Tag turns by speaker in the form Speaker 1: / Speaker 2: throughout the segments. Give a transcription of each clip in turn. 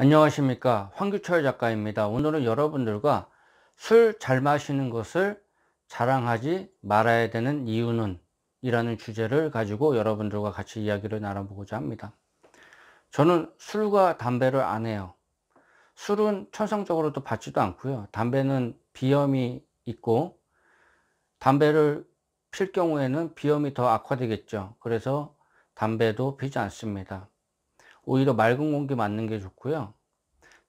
Speaker 1: 안녕하십니까, 황규철 작가입니다. 오늘은 여러분들과 술 잘 마시는 것을 자랑하지 말아야 되는 이유는 이라는 주제를 가지고 여러분들과 같이 이야기를 나눠보고자 합니다. 저는 술과 담배를 안 해요. 술은 천성적으로도 받지도 않고요. 담배는 비염이 있고, 담배를 필 경우에는 비염이 더 악화되겠죠. 그래서 담배도 피지 않습니다. 오히려 맑은 공기 맞는 게 좋고요.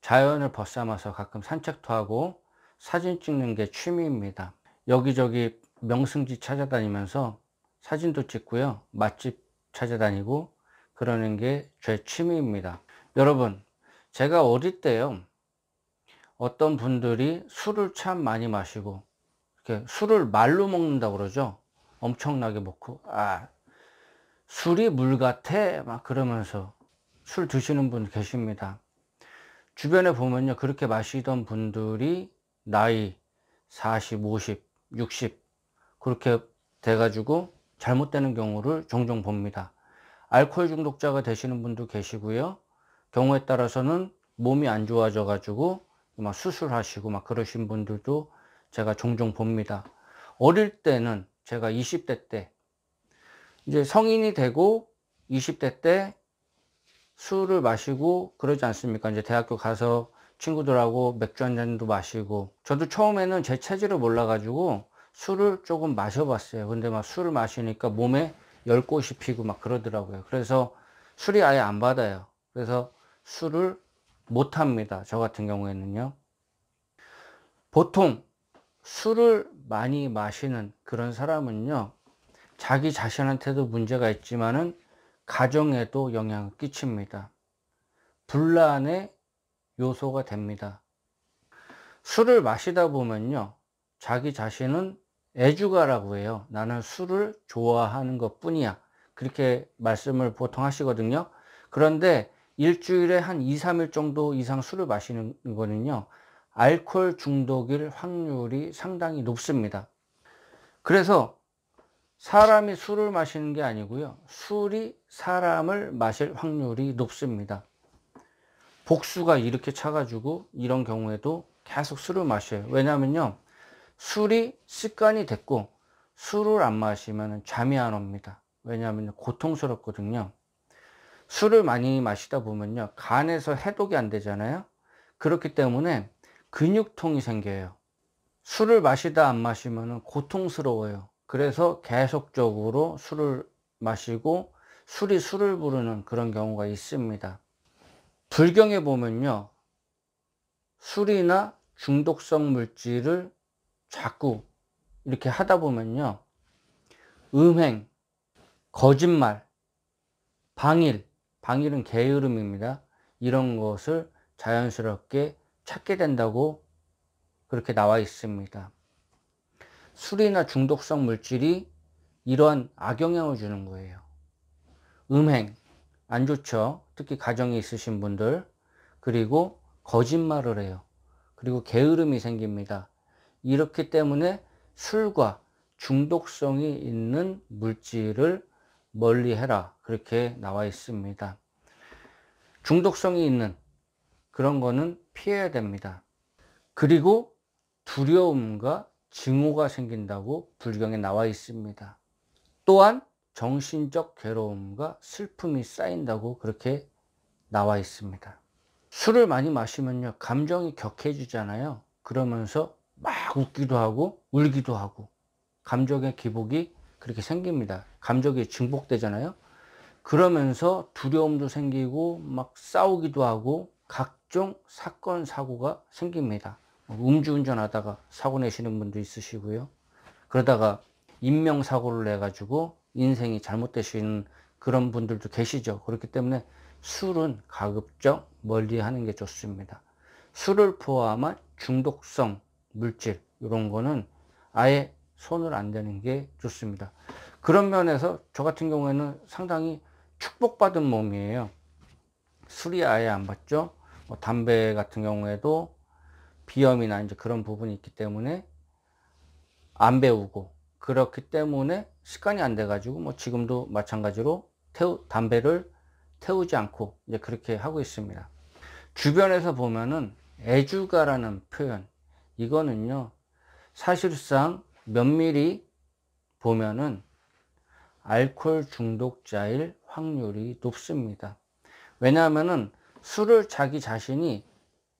Speaker 1: 자연을 벗삼아서 가끔 산책도 하고 사진 찍는 게 취미입니다. 여기저기 명승지 찾아다니면서 사진도 찍고요. 맛집 찾아다니고 그러는 게 제 취미입니다. 여러분, 제가 어릴 때요, 어떤 분들이 술을 참 많이 마시고 이렇게 술을 말로 먹는다고 그러죠. 엄청나게 먹고, 술이 물 같아 막 그러면서 술 드시는 분 계십니다. 주변에 보면요, 그렇게 마시던 분들이 나이 40, 50, 60 그렇게 돼가지고 잘못되는 경우를 종종 봅니다. 알코올 중독자가 되시는 분도 계시고요. 경우에 따라서는 몸이 안 좋아져 가지고 막 수술하시고 막 그러신 분들도 제가 종종 봅니다. 어릴 때는 제가 20대 때, 이제 성인이 되고 20대 때 술을 마시고 그러지 않습니까? 이제 대학교 가서 친구들하고 맥주 한 잔도 마시고, 저도 처음에는 제 체질을 몰라가지고 술을 조금 마셔봤어요. 근데 막 술을 마시니까 몸에 열꽃이 피고 막 그러더라고요. 그래서 술이 아예 안 받아요. 그래서 술을 못 합니다. 저 같은 경우에는요. 보통 술을 많이 마시는 그런 사람은요, 자기 자신한테도 문제가 있지만은 가정에도 영향을 끼칩니다. 분란의 요소가 됩니다. 술을 마시다 보면요, 자기 자신은 애주가라고 해요. 나는 술을 좋아하는 것 뿐이야. 그렇게 말씀을 보통 하시거든요. 그런데 일주일에 한 2, 3일 정도 이상 술을 마시는 거는요, 알코올 중독일 확률이 상당히 높습니다. 그래서 사람이 술을 마시는 게 아니고요, 술이 사람을 마실 확률이 높습니다. 복수가 이렇게 차가지고 이런 경우에도 계속 술을 마셔요. 왜냐면요, 술이 습관이 됐고, 술을 안 마시면 잠이 안 옵니다. 왜냐하면 고통스럽거든요. 술을 많이 마시다 보면요, 간에서 해독이 안 되잖아요. 그렇기 때문에 근육통이 생겨요. 술을 마시다 안 마시면 고통스러워요. 그래서 계속적으로 술을 마시고 술이 술을 부르는 그런 경우가 있습니다. 불경에 보면요, 술이나 중독성 물질을 자꾸 이렇게 하다 보면요, 음행, 거짓말, 방일은 게으름입니다. 이런 것을 자연스럽게 찾게 된다고 그렇게 나와 있습니다. 술이나 중독성 물질이 이러한 악영향을 주는 거예요. 음행, 안 좋죠. 특히 가정에 있으신 분들. 그리고 거짓말을 해요. 그리고 게으름이 생깁니다. 이렇기 때문에 술과 중독성이 있는 물질을 멀리 해라. 그렇게 나와 있습니다. 중독성이 있는 그런 거는 피해야 됩니다. 그리고 두려움과 증오가 생긴다고 불경에 나와 있습니다. 또한 정신적 괴로움과 슬픔이 쌓인다고 그렇게 나와 있습니다. 술을 많이 마시면요, 감정이 격해지잖아요. 그러면서 막 웃기도 하고 울기도 하고 감정의 기복이 그렇게 생깁니다. 감정이 증폭되잖아요. 그러면서 두려움도 생기고 막 싸우기도 하고 각종 사건 사고가 생깁니다. 음주운전 하다가 사고 내시는 분도 있으시고요. 그러다가 인명사고를 내 가지고 인생이 잘못되시는 그런 분들도 계시죠. 그렇기 때문에 술은 가급적 멀리 하는 게 좋습니다. 술을 포함한 중독성 물질, 이런 거는 아예 손을 안 대는 게 좋습니다. 그런 면에서 저 같은 경우에는 상당히 축복받은 몸이에요. 술이 아예 안 받죠. 담배 같은 경우에도 비염이나 이제 그런 부분이 있기 때문에 안 배우고, 그렇기 때문에 습관이 안 돼 가지고 지금도 마찬가지로 담배를 태우지 않고 이제 그렇게 하고 있습니다. 주변에서 보면은 애주가라는 표현, 이거는요 사실상 면밀히 보면은 알코올 중독자일 확률이 높습니다. 왜냐하면은 술을 자기 자신이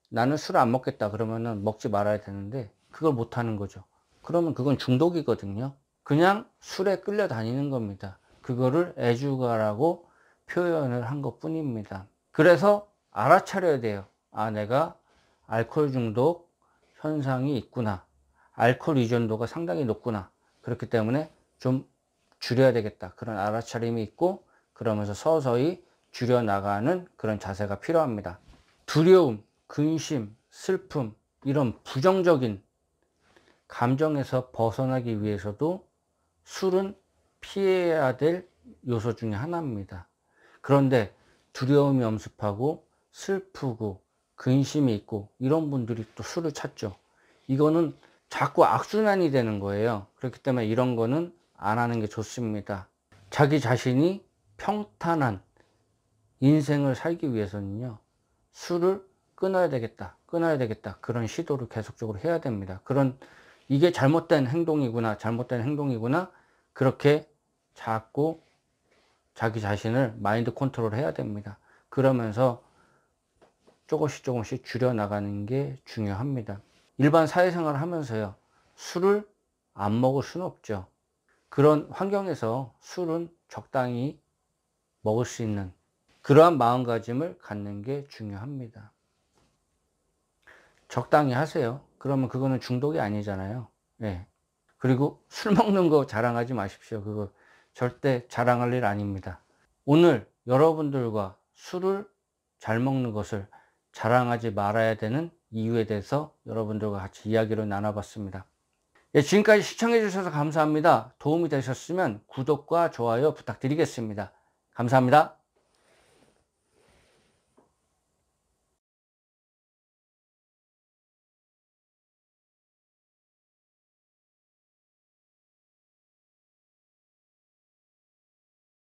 Speaker 1: 나는 술 안 먹겠다 그러면은 먹지 말아야 되는데 그걸 못 하는 거죠. 그러면 그건 중독이거든요. 그냥 술에 끌려다니는 겁니다. 그거를 애주가라고 표현을 한 것 뿐입니다. 그래서 알아차려야 돼요. 아, 내가 알코올 중독 현상이 있구나. 알코올 의존도가 상당히 높구나. 그렇기 때문에 좀 줄여야 되겠다. 그런 알아차림이 있고, 그러면서 서서히 줄여나가는 그런 자세가 필요합니다. 두려움, 근심, 슬픔, 이런 부정적인 감정에서 벗어나기 위해서도 술은 피해야 될 요소 중에 하나입니다. 그런데 두려움이 엄습하고 슬프고 근심이 있고 이런 분들이 또 술을 찾죠. 이거는 자꾸 악순환이 되는 거예요. 그렇기 때문에 이런 거는 안 하는 게 좋습니다. 자기 자신이 평탄한 인생을 살기 위해서는요, 술을 끊어야 되겠다, 끊어야 되겠다. 그런 시도를 계속적으로 해야 됩니다. 이게 잘못된 행동이구나, 잘못된 행동이구나. 그렇게 자꾸 자기 자신을 마인드 컨트롤 해야 됩니다. 그러면서 조금씩 줄여나가는 게 중요합니다. 일반 사회생활을 하면서요, 술을 안 먹을 수는 없죠. 그런 환경에서 술은 적당히 먹을 수 있는 그러한 마음가짐을 갖는 게 중요합니다. 적당히 하세요. 그러면 그거는 중독이 아니잖아요. 네. 그리고 술 먹는 거 자랑하지 마십시오. 그거 절대 자랑할 일 아닙니다. 오늘 여러분들과 술을 잘 먹는 것을 자랑하지 말아야 되는 이유에 대해서 여러분들과 같이 이야기를 나눠봤습니다. 예, 지금까지 시청해 주셔서 감사합니다. 도움이 되셨으면 구독과 좋아요 부탁드리겠습니다. 감사합니다.